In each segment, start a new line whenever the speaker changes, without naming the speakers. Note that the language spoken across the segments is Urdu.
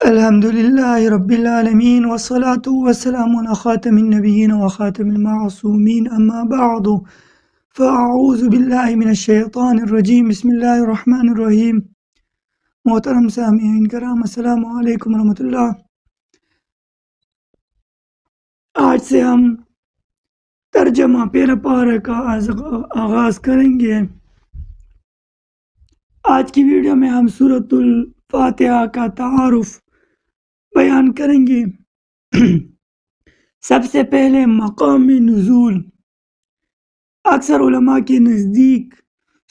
الحمد لله رب العالمين والصلاة والسلام على خاتم النبيين وخاتم المعصومين أما بعد فأعوذ بالله من الشيطان الرجيم بسم الله الرحمن الرحيم محترم سامعین کرام السلام علیکم ورحمۃ اللہ۔ آج سے ہم ترجمہ پیرا پارہ کا آغاز کریں گے۔ آج کی ویڈیو میں ہم سورۃ الفاتحہ کا تعارف بیان کریں گے۔ سب سے پہلے مقام نزول۔ اکثر علماء کے نزدیک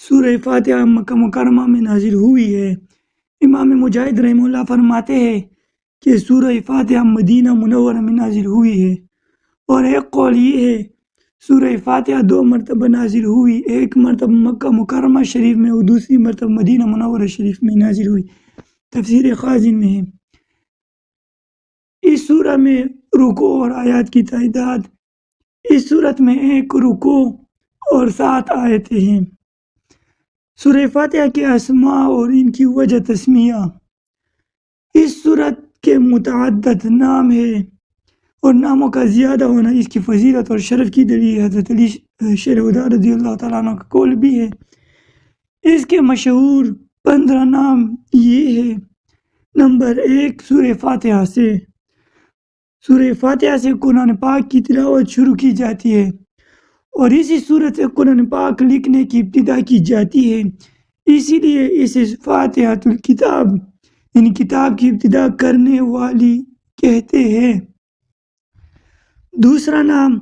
سورہ فاتحہ مکہ مکرمہ میں نازل ہوئی ہے۔ امام مجاہد رحمہ اللہ فرماتے ہیں کہ سورہ فاتحہ مدینہ منورہ میں نازل ہوئی ہے، اور ایک قول یہ ہے سورہ فاتحہ 2 مرتبہ نازل ہوئی، ایک مرتبہ مکہ مکرمہ شریف میں اور دوسری مرتبہ مدینہ منورہ شریف میں نازل ہوئی۔ تفسیر خازن میں ہے۔ اس سورہ میں رکوع اور آیات کی تعداد، اس سورت میں 1 رکوع اور 7 آیتیں ہیں۔ سورہ فاتحہ کے اسماء اور ان کی وجہ تسمیہ۔ اس سورت کے متعدد نام ہیں اور ناموں کا زیادہ ہونا اس کی فضیلت اور شرف کی دلیل ہے۔ حضرت علی شیر خدا رضی اللہ تعالیٰ عنہ کا قول بھی ہے۔ اس کے مشہور 15 نام یہ ہے۔ نمبر 1، سورہ فاتحہ سے۔ سورہ فاتحہ سے قرآن پاک کی تلاوت شروع کی جاتی ہے، اور اسی صورت سے قرآن پاک لکھنے کی ابتدا کی جاتی ہے، اسی لیے اسے فاتحۃ الکتاب یعنی کتاب کی ابتدا کرنے والی کہتے ہیں۔ دوسرا نام،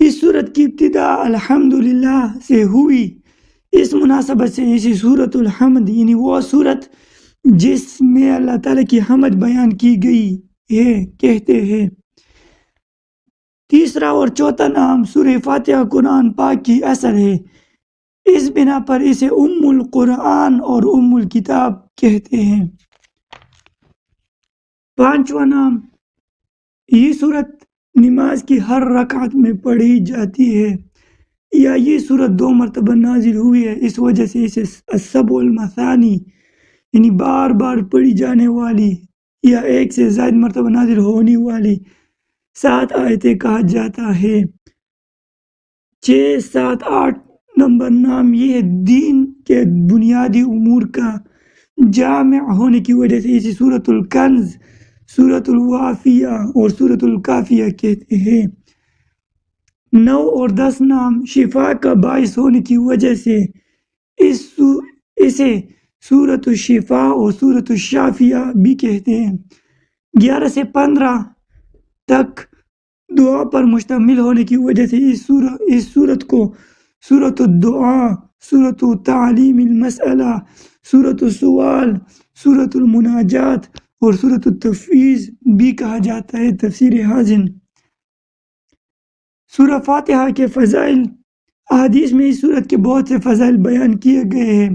اس سورت کی ابتدا الحمدللہ سے ہوئی، اس مناسبت سے اسے سورۃ الحمد یعنی وہ سورت جس میں اللہ تعالیٰ کی حمد بیان کی گئی ہے کہتے ہیں۔ تیسرا اور چوتھا نام، سورہ فاتحہ قرآن پاک کی اصل ہے، اس بنا پر اسے ام القرآن اور ام الکتاب کہتے ہیں۔ پانچواں نام، یہ سورت نماز کی ہر رکعت میں پڑھی جاتی ہے، یا یہ سورت 2 مرتبہ نازل ہوئی ہے، اس وجہ سے اسے السبع المثانی یعنی بار بار پڑھی جانے والی یا 1 سے زائد مرتبہ نازل ہونے والی 7 آیتیں کہا جاتا ہے۔ 6، 7، 8 نمبر نام یہ ہے دین کے بنیادی امور کا جامع ہونے کی وجہ سے اسے سورۃ الکنز، سورۃ الوافیہ اور سورۃ الکافیہ کہتے ہیں۔ 9 اور 10 نام شفا کا باعث ہونے کی وجہ سے اسے سورۃ الشفا اور سورۃ الشافیہ بھی کہتے ہیں۔ 11 سے 15 تک دعا پر مشتمل ہونے کی وجہ سے اس سورت کو سورۃ الدعاء، سورۃ تعلیم المسئلہ، سورۃ السؤال، سورۃ المناجات اور سورۃ التفویض بھی کہا جاتا ہے۔ تفسیر خازن۔ سورہ فاتحہ کے فضائل۔ احادیث میں اس سورت کے بہت سے فضائل بیان کیے گئے ہیں۔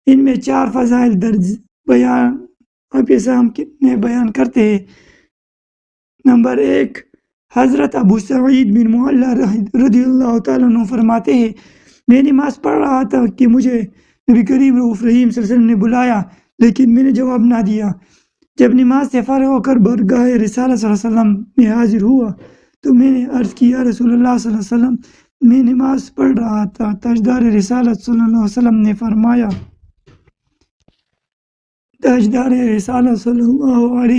ان میں 4 فضائل درج بیان کرتے ہیں۔ نمبر 1، حضرت ابو سعید بن معلی رضی اللہ تعالیٰ عنہ فرماتے ہیں، میں نماز پڑھ رہا تھا کہ مجھے نبی کریم رؤوف رحیم صلی اللہ علیہ وسلم نے بلایا، لیکن میں نے جواب نہ دیا۔ جب نماز سے فارغ ہو کر برگاہ رسالت صلی اللہ علیہ وسلم میں حاضر ہوا تو میں نے عرض کیا، رسول اللہ صلی اللہ علیہ وسلم میں نماز پڑھ رہا تھا۔ تاجدار رسالت صلی اللہ علیہ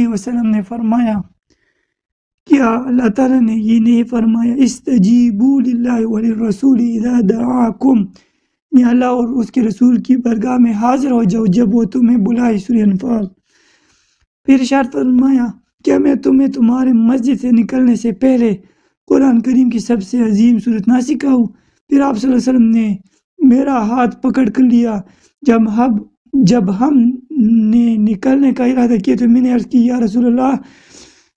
وسلم نے فرمایا کیا اللہ تعالیٰ نے یہ نہیں فرمایا استجیبوا للہ وللرسول اذا دعاکم، یا اللہ اور اس کے رسول کی برگاہ میں حاضر ہو جاؤ جب وہ تمہیں بلائے، سورہ انفال۔ پھر ارشاد فرمایا، کیا میں تمہیں تمہارے مسجد سے نکلنے سے پہلے قرآن کریم کی سب سے عظیم سورت نہ سکھاؤں؟ پھر آپ صلی اللہ علیہ وسلم نے میرا ہاتھ پکڑ کر لیا۔ جب ہم نے نکلنے کا ارادہ کیا تو میں نے عرض کی، یا رسول اللہ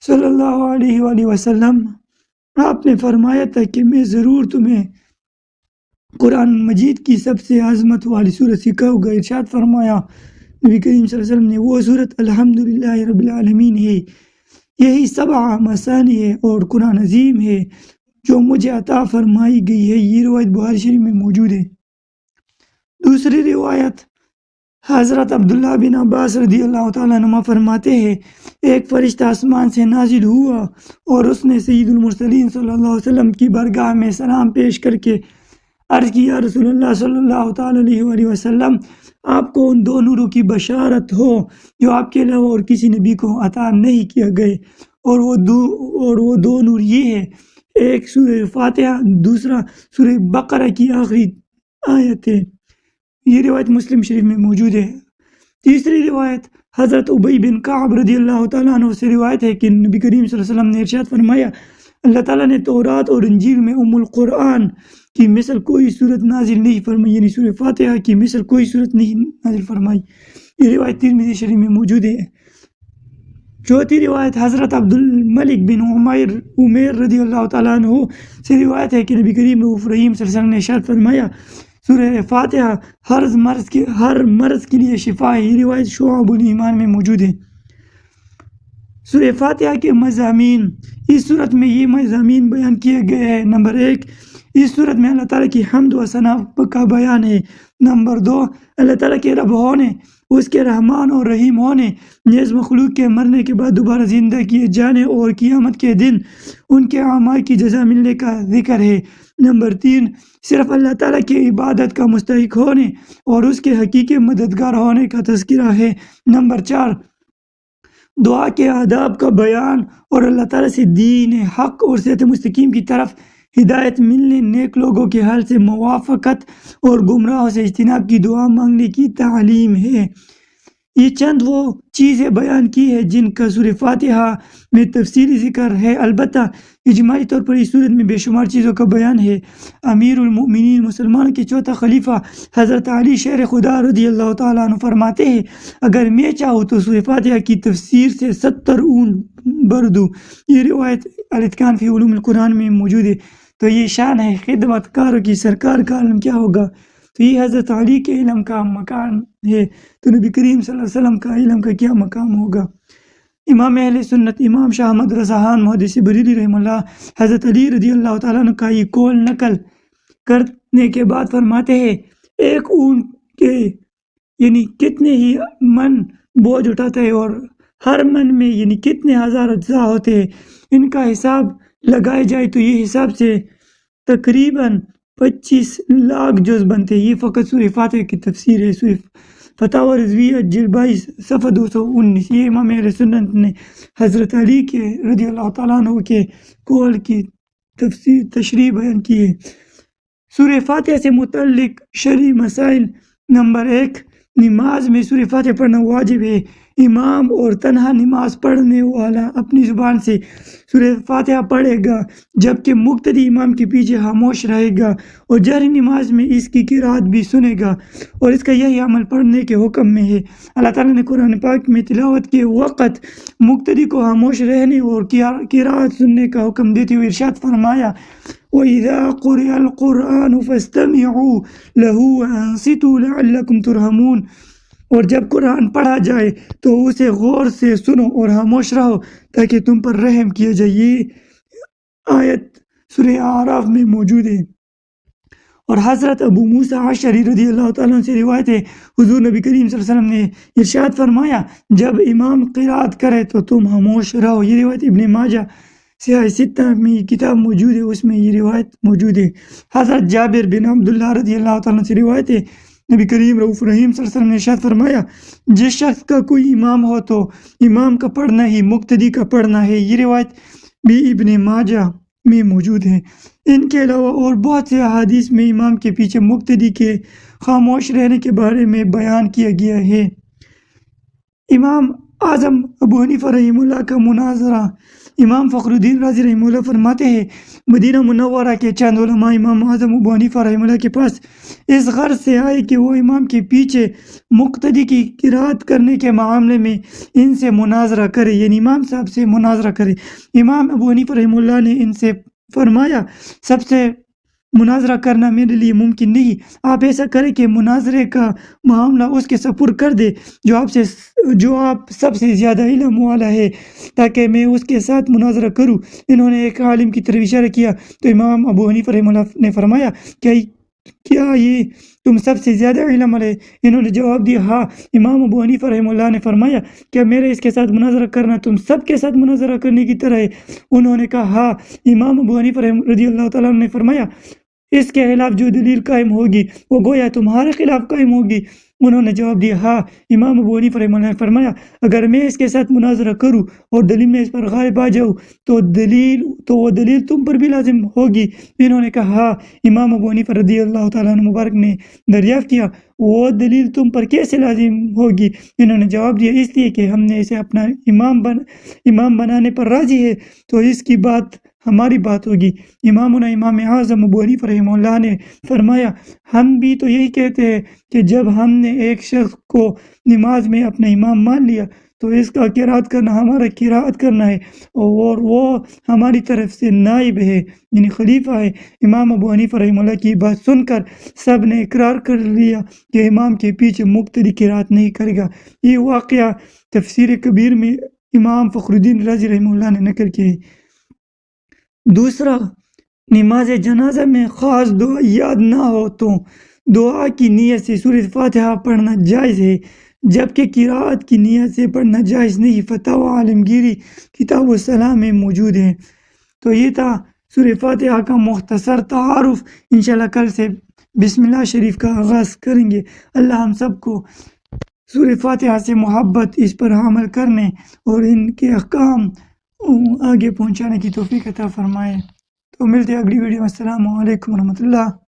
صلی اللہ علیہ وآلہ وسلم، آپ نے فرمایا تھا کہ میں ضرور تمہیں قرآن مجید کی سب سے عظمت والی سورت سکھاؤں گا۔ ارشاد فرمایا نبی کریم صلی اللہ علیہ وسلم نے، وہ سورت الحمدللہ رب العالمین ہے، یہی 7 مثانی ہے اور قرآن عظیم ہے جو مجھے عطا فرمائی گئی ہے۔ یہ روایت بخاری شریف میں موجود ہے۔ دوسری روایت حضرت عبداللہ بن عباس رضی اللہ تعالیٰ عنہ فرماتے ہیں ایک فرشتہ آسمان سے نازل ہوا اور اس نے سید المرسلین صلی اللہ علیہ وسلم کی بارگاہ میں سلام پیش کر کے عرض کی یا رسول اللہ صلی اللہ تعالیٰ علیہ وآلہ وسلم آپ کو ان دو نوروں کی بشارت ہو جو آپ کے علاوہ اور کسی نبی کو عطا نہیں کیا گئے اور وہ دو نور یہ ہے ایک سورہ فاتحہ دوسرا سورہ بقرہ کی آخری آیت ہے۔ یہ روایت مسلم شریف میں موجود ہے۔ تیسری روایت حضرت ابی بن کعب رضی اللہ تعالیٰ عنہ سے روایت ہے کہ نبی کریم صلی اللہ علیہ وسلم نے ارشاد فرمایا اللہ تعالیٰ نے تورات اور انجیل میں القرآن کی مثل کوئی صورت نازل نہیں فرمائی، یعنی سورہ فاتحہ کی مثل کوئی صورت نہیں نازل فرمائی۔ یہ روایت ترمذی شریف میں موجود ہے۔ چوتھی روایت حضرت عبد الملک بن عمیر رضی اللہ تعالیٰ عنہ سے روایت ہے کہ نبی کریم رؤوف رحیم صلی اللہ علیہ وسلم نے ارشاد فرمایا سورہ فاتحہ ہر مرض کے لیے شفا ہے۔ یہ روایت شعب الایمان میں موجود ہے۔ سورہ فاتحہ کے مضامین، اس صورت میں یہ مضامین بیان کیے گئے ہیں۔ نمبر 1، اس صورت میں اللہ تعالیٰ کی حمد و ثنا کا بیان ہے۔ نمبر 2، اللہ تعالیٰ کے رب ہونے، اس کے رحمان اور رحیم ہونے، نیز مخلوق کے مرنے کے بعد دوبارہ زندہ کیے جانے اور قیامت کے دن ان کے اعمال کی جزا ملنے کا ذکر ہے۔ نمبر 3، صرف اللہ تعالیٰ کی عبادت کا مستحق ہونے اور اس کے حقیقی مددگار ہونے کا تذکرہ ہے۔ نمبر 4، دعا کے آداب کا بیان اور اللہ تعالیٰ سے دین حق اور صراط مستقیم کی طرف ہدایت ملنے، نیک لوگوں کے حال سے موافقت اور گمراہوں سے اجتناب کی دعا مانگنے کی تعلیم ہے۔ یہ چند وہ چیزیں بیان کی ہیں جن کا سورہ فاتحہ میں تفصیلی ذکر ہے، البتہ اجمالی طور پر اس صورت میں بے شمار چیزوں کا بیان ہے۔ امیر المؤمنین مسلمانوں کے چوتھا خلیفہ حضرت علی شیر خدا رضی اللہ تعالیٰ عنہ فرماتے ہیں اگر میں چاہوں تو سورہ فاتحہ کی تفسیر سے 70 اون بھر دوں۔ یہ روایت الاتقان فی علوم القرآن میں موجود ہے۔ تو یہ شان ہے خدمت کاروں کی، سرکار کا علم کیا ہوگا؟ تو یہ حضرت علی کے علم کا مقام ہے، تو نبی کریم صلی اللہ علیہ وسلم کا علم کا کیا مقام ہوگا؟ امام اہل سنت امام شاہ احمد رضا خان محدث بریلوی رحمہ اللہ حضرت علی رضی اللہ تعالیٰ عنہ کا یہ قول نقل کرنے کے بعد فرماتے ہیں ایک اونٹ کے یعنی کتنے ہی من بوجھ اٹھاتا ہے اور ہر من میں یعنی کتنے ہزار اجزاء ہوتے ہیں، ان کا حساب لگائے جائے تو یہ حساب سے تقریباً 25 لاکھ جز بنتے ہیں۔ یہ فقط سورہ فاتحہ کی تفسیر ہے۔ سورہ فتاوی رضویہ جلد 22 صفحہ 219۔ یہ امام اہل سنت نے حضرت علی کے رضی اللہ تعالیٰ عنہ کے قول کی تشریح بیان کی ہے۔ سورہ فاتحہ سے متعلق شرعی مسائل۔ نمبر 1، نماز میں سورہ فاتحہ پڑھنا واجب ہے۔ امام اور تنہا نماز پڑھنے والا اپنی زبان سے سورہ فاتحہ پڑھے گا جبکہ مقتدی امام کے پیچھے خاموش رہے گا اور جہری نماز میں اس کی قرات بھی سنے گا، اور اس کا یہی عمل پڑھنے کے حکم میں ہے۔ اللہ تعالیٰ نے قرآن پاک میں تلاوت کے وقت مقتدی کو خاموش رہنے اور قرات سننے کا حکم دیتے ہوئے ارشاد فرمایا وَإِذَا قُرِئَ الْقُرْآنُ فَاسْتَمِعُوا لَهُ وَأَنصِتُوا لَعَلَّكُمْ تُرْحَمُونَ، اور جب قرآن پڑھا جائے تو اسے غور سے سنو اور خاموش رہو تاکہ تم پر رحم کیا جائے۔ یہ آیت سورہ اعراف میں موجود ہے۔ اور حضرت ابو موسیٰ اشعری رضی اللہ تعالیٰ عنہ سے روایت ہے حضور نبی کریم صلی اللہ علیہ وسلم نے ارشاد فرمایا جب امام قرات کرے تو تم خاموش رہو۔ یہ روایت ابن ماجہ سیاہ ستہ میں کتاب موجود ہے، اس میں یہ روایت موجود ہے۔ حضرت جابر بن عبداللہ رضی اللہ تعالیٰ عنہ سے روایت ہے نبی کریم رؤوف رحیم صلی اللہ علیہ وسلم نے ارشاد فرمایا جس شخص کا کوئی امام ہو تو امام کا پڑھنا ہی مقتدی کا پڑھنا ہے۔ یہ روایت بھی ابن ماجہ میں موجود ہے۔ ان کے علاوہ اور بہت سے احادیث میں امام کے پیچھے مقتدی کے خاموش رہنے کے بارے میں بیان کیا گیا ہے۔ امام اعظم ابو حنیفہ رحمہ اللہ کا مناظرہ امام فخر الدین رازی رحمہ اللہ فرماتے ہیں مدینہ منورہ کے چند علماء امام اعظم ابو حنیفہ رحمہ اللہ کے پاس اس غرض سے آئے کہ وہ امام کے پیچھے مقتدی کی قرات کرنے کے معاملے میں ان سے مناظرہ کرے، یعنی امام صاحب سے مناظرہ کرے۔ امام ابو حنیفہ رحمہ اللہ نے ان سے فرمایا سب سے مناظرہ کرنا میرے لیے ممکن نہیں، آپ ایسا کریں کہ مناظرے کا معاملہ اس کے سپرد کر دے جو آپ سب سے زیادہ علم والا ہے تاکہ میں اس کے ساتھ مناظرہ کروں۔ انہوں نے ایک عالم کی طرف اشارہ کیا تو امام ابو حنیفہ رحمہ اللہ نے فرمایا کیا یہ تم سب سے زیادہ علم والے؟ انہوں نے جواب دیا ہاں۔ امام ابو حنیفہ رحمہ اللہ نے فرمایا کیا میرے اس کے ساتھ مناظرہ کرنا تم سب کے ساتھ مناظرہ کرنے کی طرح ہے؟ انہوں نے کہا ہاں۔ امام ابو حنیفہ رضی اللہ تعالیٰ عنہ نے فرمایا اس کے خلاف جو دلیل قائم ہوگی وہ گویا تمہارے خلاف قائم ہوگی۔ انہوں نے جواب دیا ہاں۔ امام ابو حنیفہ رحمہ اللہ نے فرمایا اگر میں اس کے ساتھ مناظرہ کروں اور دلیل میں اس پر غالب آ جاؤں تو وہ دلیل تم پر بھی لازم ہوگی۔ انہوں نے کہا ہاں۔ امام ابو حنیفہ رضی اللہ تعالیٰ عنہ مبارک نے دریافت کیا وہ دلیل تم پر کیسے لازم ہوگی؟ انہوں نے جواب دیا اس لیے کہ ہم نے اسے اپنا امام بنانے پر راضی ہے تو اس کی بات ہماری بات ہوگی۔ امامنا امام اعظم ابو حنیفہ رحمہ اللہ نے فرمایا ہم بھی تو یہی کہتے ہیں کہ جب ہم نے ایک شخص کو نماز میں اپنا امام مان لیا تو اس کا قرات کرنا ہمارا قرات کرنا ہے اور وہ ہماری طرف سے نائب ہے یعنی خلیفہ ہے۔ امام ابو حنیفہ رحمہ اللہ کی بات سن کر سب نے اقرار کر لیا کہ امام کے پیچھے مقتدی قرات نہیں کرے گا۔ یہ واقعہ تفسیر کبیر میں امام فخر الدین رازی رحمہ اللہ نے نقل کیا ہے۔ دوسرا، نماز جنازہ میں خاص دعا یاد نہ ہو تو دعا کی نیت سے سورۃ فاتحہ پڑھنا جائز ہے جبکہ قرات کی نیت سے پڑھنا جائز نہیں۔ فتاوی عالمگیری کتاب الصلاۃ میں موجود ہے۔ تو یہ تھا سورۃ فاتحہ کا مختصر تعارف۔ انشاءاللہ کل سے بسم اللہ شریف کا آغاز کریں گے۔ اللہ ہم سب کو سورۃ فاتحہ سے محبت، اس پر عمل کرنے اور ان کے احکام آگے پہنچانے کی توفیق عطا فرمائے۔ تو ملتے ہیں اگلی ویڈیو میں۔ السلام علیکم ورحمۃ اللہ۔